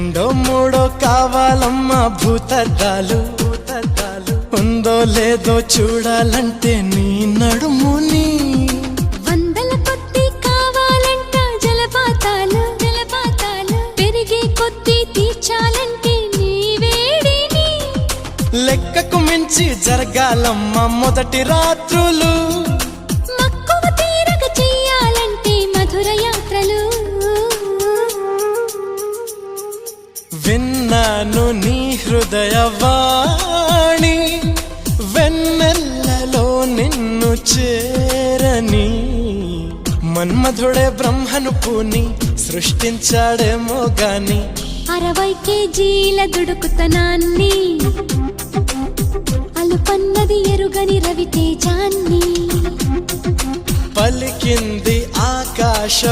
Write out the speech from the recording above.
రెండో మూడో కావాలమ్మా భూతద్దాలు ఉందో లేదో చూడాలంటే నీ నడుముని వందల కొద్ది కావాలంట జలపాతాలు పెరిగే కొద్ది తీర్చాలంటే నీ వేడిని లెక్కకు మించి జరగాలమ్మా మొదటి రాత్రులు మక్కువ తీరగ చెయ్యాలంటే మధుర యాత్రలు విన్నాను నీ హృదయవాణి వెన్నెల్లలో నిన్ను చేరని మన్మధుడే బ్రహ్మను పూని సృష్టించాడేమో గాని 60 కేజీల దుడుకుతనాన్ని అలుపన్నది ఎరుగని రవితేజాన్ని పలికింది ఆకాశవాణి